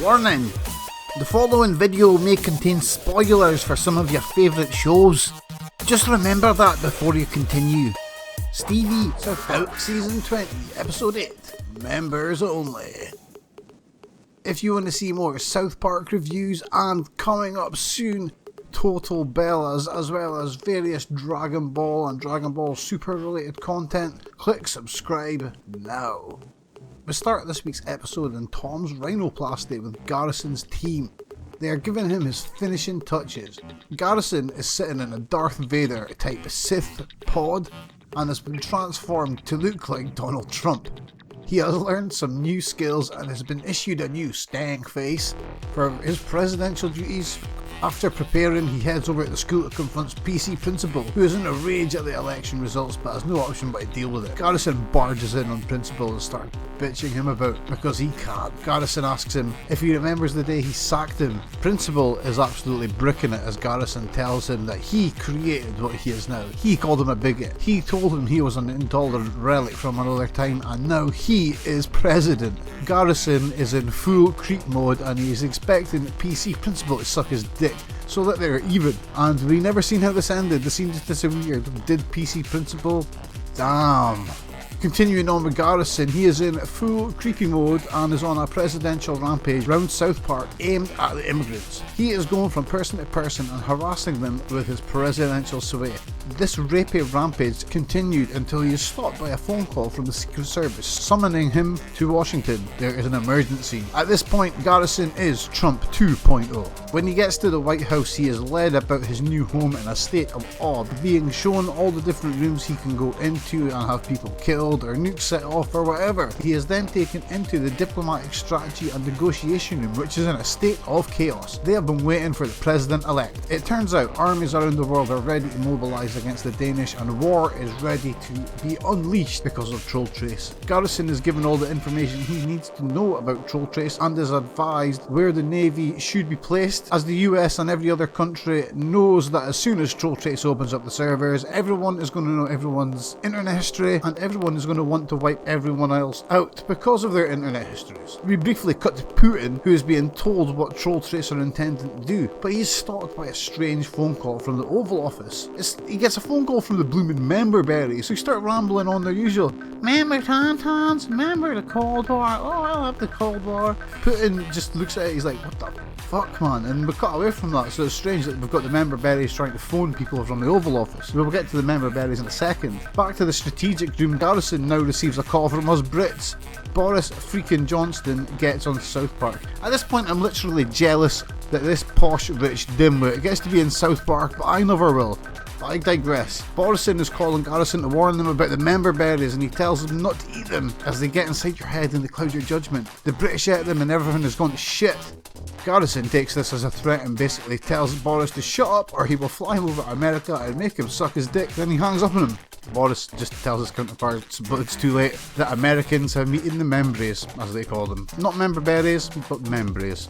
Warning! The following video may contain spoilers for some of your favourite shows. Just remember that before you continue. Stevie, out Season 20, Episode 8, Members Only. If you want to see more South Park reviews and, coming up soon, Total Bellas as well as various Dragon Ball and Dragon Ball Super related content, click subscribe now. We start this week's episode in Tom's rhinoplasty with Garrison's team. They are giving him his finishing touches. Garrison is sitting in a Darth Vader type Sith pod and has been transformed to look like Donald Trump. He has learned some new skills and has been issued a new stank face for his presidential duties. After preparing, he heads over to the school to confront PC Principal, who is in a rage at the election results but has no option but to deal with it. Garrison barges in on Principal and starts bitching him about because he can't. Garrison asks him if he remembers the day he sacked him. Principal is absolutely bricking it as Garrison tells him that he created what he is now. He called him a bigot. He told him he was an intolerant relic from another time and now he is president. Garrison is in full creep mode and he is expecting PC Principal to suck his dick so that they're even. And we never seen how this ended. This seems just so weird. Did PC Principal? Damn. Continuing on with Garrison, he is in full creepy mode and is on a presidential rampage round South Park aimed at the immigrants. He is going from person to person and harassing them with his presidential sway. This rapey rampage continued until he is stopped by a phone call from the Secret Service summoning him to Washington. There is an emergency. At this point, Garrison is Trump 2.0. When he gets to the White House, he is led about his new home in a state of awe, being shown all the different rooms he can go into and have people killed or nukes set off or whatever. He is then taken into the diplomatic strategy and negotiation room, which is in a state of chaos. They have been waiting for the president-elect. It turns out armies around the world are ready to mobilise against the Danish and war is ready to be unleashed because of Troll Trace. Garrison is given all the information he needs to know about Troll Trace and is advised where the Navy should be placed, as the US and every other country knows that as soon as Troll Trace opens up the servers, everyone is going to know everyone's internet history and everyone is going to want to wipe everyone else out because of their internet histories. We briefly cut to Putin, who is being told what Troll Trace are intending to do, but he's stalked by a strange phone call from the Oval Office. He gets a phone call from the blooming member berries, who start rambling on their usual "Member Tauntauns, remember the Cold War, oh I love the Cold War." Putin just looks at it, he's like, what the fuck man, and we cut away from that, so it's strange that we've got the member berries trying to phone people from the Oval Office. We'll get to the member berries in a second. Back to the strategic room, Garrison now receives a call from us Brits. Boris freaking Johnston gets on South Park. At this point I'm literally jealous that this posh rich dimwit gets to be in South Park, but I never will. I digress. Borison is calling Garrison to warn them about the member berries and he tells them not to eat them as they get inside your head and they cloud your judgment. The British ate them and everything has gone to shit. Garrison takes this as a threat and basically tells Boris to shut up or he will fly him over to America and make him suck his dick, then he hangs up on him. Boris just tells his counterparts, but it's too late, that Americans have eaten the members, as they call them. Not member berries, but members.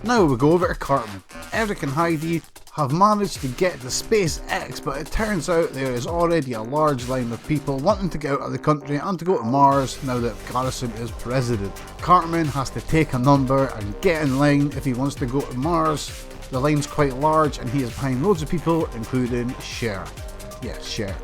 Now we go over to Cartman. Eric and Heidi have managed to get to SpaceX, but it turns out there is already a large line of people wanting to get out of the country and to go to Mars now that Garrison is president. Cartman has to take a number and get in line if he wants to go to Mars. The line's quite large and he is behind loads of people, including Cher. Yes, Cher.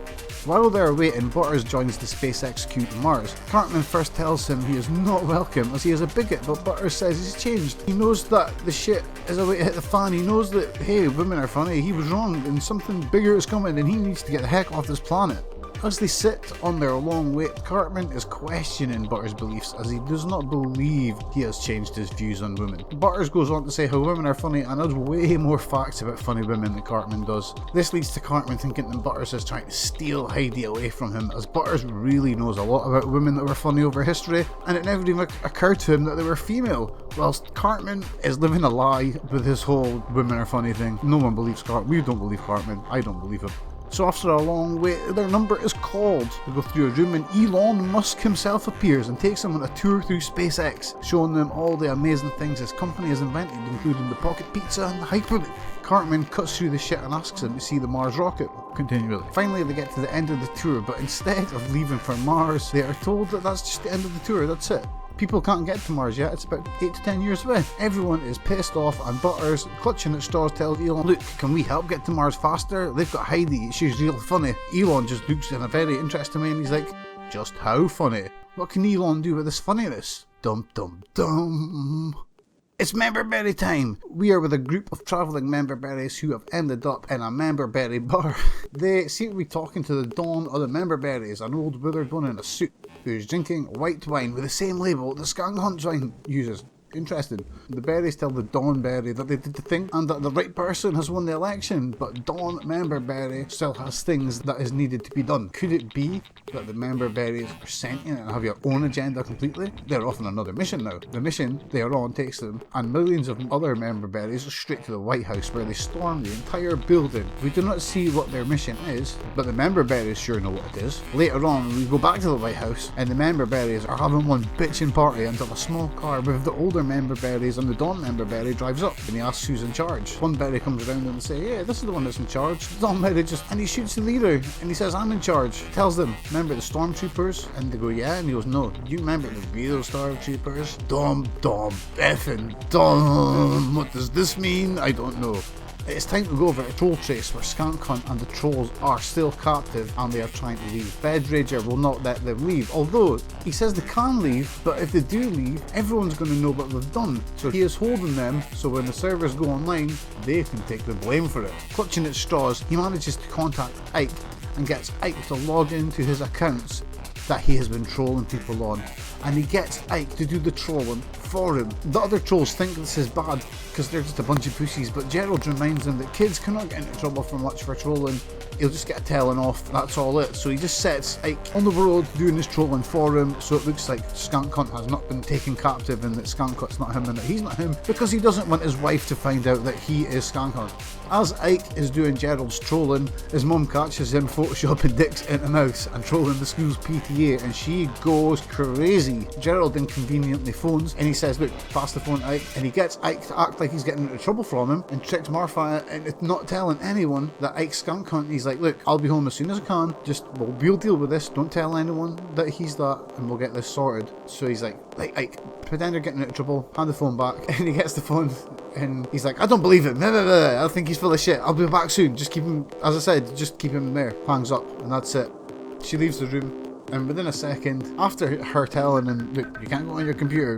While they're waiting, Butters joins the SpaceX queue to Mars. Cartman first tells him he is not welcome as he is a bigot, but Butters says he's changed. He knows that the shit is about to hit the fan. He knows that, hey, women are funny, he was wrong and something bigger is coming and he needs to get the heck off this planet. As they sit on their long wait, Cartman is questioning Butters' beliefs as he does not believe he has changed his views on women. Butters goes on to say how women are funny and adds way more facts about funny women than Cartman does. This leads to Cartman thinking that Butters is trying to steal Heidi away from him, as Butters really knows a lot about women that were funny over history and it never even occurred to him that they were female. Whilst Cartman is living a lie with his whole women are funny thing. No one believes Cartman. We don't believe Cartman. I don't believe him. So after a long wait, their number is called. They go through a room and Elon Musk himself appears and takes them on a tour through SpaceX, showing them all the amazing things his company has invented, including the pocket pizza and the Hyperloop. Cartman cuts through the shit and asks him to see the Mars rocket continually. Finally they get to the end of the tour, but instead of leaving for Mars, they are told that that's just the end of the tour, that's it. People can't get to Mars yet, it's about 8 to 10 years away. Everyone is pissed off, and Butters, clutching at straws, tells Elon, look, can we help get to Mars faster? They've got Heidi, she's real funny. Elon just looks in a very interesting way and he's like, just how funny? What can Elon do with this funniness? Dum dum dum. It's Memberberry time! We are with a group of travelling Memberberries who have ended up in a Memberberry bar. They seem to be talking to the Dawn of the Memberberries, an old withered one in a suit who's drinking white wine with the same label that Skunk Hunt's wine uses. Interesting. The berries tell the Dawn Berry that they did the thing and that the right person has won the election, but Dawn Memberberry still has things that is needed to be done. Could it be that the Memberberries are sentient and have your own agenda completely? They're off on another mission now. The mission they are on takes them and millions of other Memberberries straight to the White House, where they storm the entire building. We do not see what their mission is, but the Memberberries sure know what it is. Later on, we go back to the White House and the Memberberries are having one bitchin' party until a small car with the older Memberberries and the Dawn Memberberry drives up and he asks who's in charge. One berry comes around and they say, yeah, this is the one that's in charge. The Dawn Berry and he shoots the leader and he says, I'm in charge. Tells them, remember the stormtroopers? And they go, yeah, and he goes, no, you remember the real stormtroopers? Dom effing dom. What does this mean? I don't know. It's time to go over a troll chase where Skunk Hunt and the trolls are still captive and they are trying to leave. Bed Rager will not let them leave, although he says they can leave, but if they do leave, everyone's going to know what they've done. So he is holding them so when the servers go online, they can take the blame for it. Clutching at straws, he manages to contact Ike and gets Ike to log into his accounts that he has been trolling people on, and he gets Ike to do the trolling for him. The other trolls think this is bad because they're just a bunch of pussies, but Gerald reminds them that kids cannot get into trouble for much for trolling. He'll just get a telling off, that's all it. So he just sets Ike on the road doing his trolling for him, so it looks like Skunk Hunt has not been taken captive and that Skunk Hunt's not him and that he's not him, because he doesn't want his wife to find out that he is Skunk Hunt. As Ike is doing Gerald's trolling, his mum catches him photoshopping dicks in a mouse and trolling the school's PTA, and she goes crazy. Gerald inconveniently phones and he says, look, pass the phone to Ike, and he gets Ike to act like he's getting into trouble from him and tricks Martha into not telling anyone that Ike's Skunk Hunt. He's like, look, I'll be home as soon as I can, just we'll deal with this, don't tell anyone that he's that and we'll get this sorted. So he's like Ike, pretend you're getting into trouble, hand the phone back, and he gets the phone and he's like, I don't believe him, I think he's full of shit, I'll be back soon, just keep him, as I said, just keep him there. Hangs up and that's it. She leaves the room. And within a second, after her telling him, look, you can't go on your computer,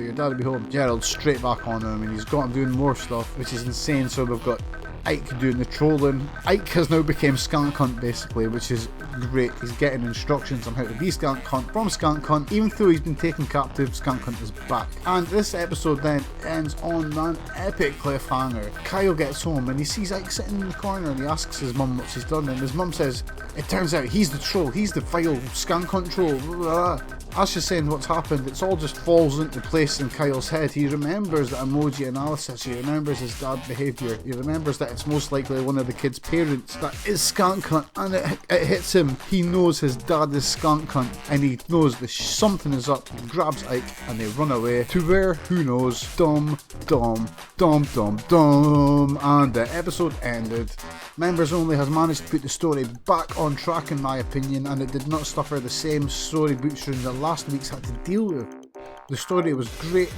your dad will be home, Gerald's straight back on him and he's got him doing more stuff, which is insane. So we've got Ike doing the trolling. Ike has now become Skunk Hunt basically, which is great. He's getting instructions on how to be Skunk Hunt from Skunk Hunt. Even though he's been taken captive, Skunk Hunt is back. And this episode then ends on an epic cliffhanger. Kyle gets home and he sees Ike sitting in the corner and he asks his mum what she's done, and his mum says, it turns out he's the troll, he's the vile Skunk Hunt troll. Blah, blah, blah. As she's saying what's happened, it's all just falls into place in Kyle's head. He remembers the emoji analysis, he remembers his dad behaviour, he remembers that it's most likely one of the kids' parents that is Skunk Hunt, and it hits him. He knows his dad is Skunk Hunt and he knows that something is up. He grabs Ike and they run away to where, who knows, and the episode ended. Members Only has managed to put the story back on track in my opinion, and it did not suffer the same story butchering that last week's had to deal with. The story was great.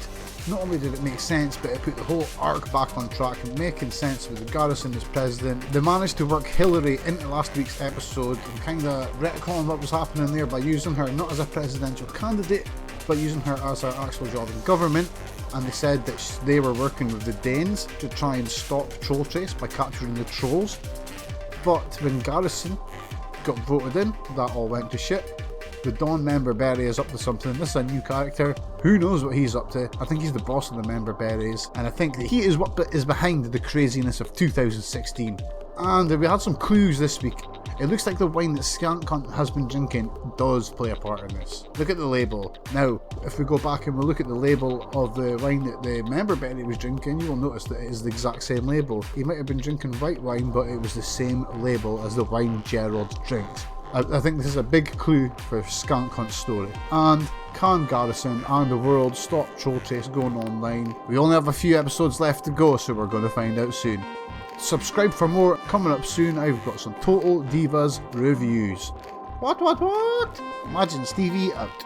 Not only did it make sense, but it put the whole arc back on track and making sense with Garrison as president. They managed to work Hillary into last week's episode and kind of retcon what was happening there by using her not as a presidential candidate, but using her as her actual job in government. And they said that they were working with the Danes to try and stop Troll Chase by capturing the trolls. But when Garrison got voted in, that all went to shit. The Dawn Memberberry is up to something. This is a new character. Who knows what he's up to? I think he's the boss of the Memberberries, and I think that he is what is behind the craziness of 2016. And we had some clues this week. It looks like the wine that Skunk Hunt has been drinking does play a part in this. Look at the label. Now, if we go back and we look at the label of the wine that the Memberberry was drinking, you will notice that it is the exact same label. He might have been drinking white wine, but it was the same label as the wine Gerald drinks. I think this is a big clue for Skunk Hunt's story. And can Garrison and the world stop Troll Chase going online? We only have a few episodes left to go, so we're going to find out soon. Subscribe for more. Coming up soon, I've got some Total Divas reviews. What? Majin Stevie out.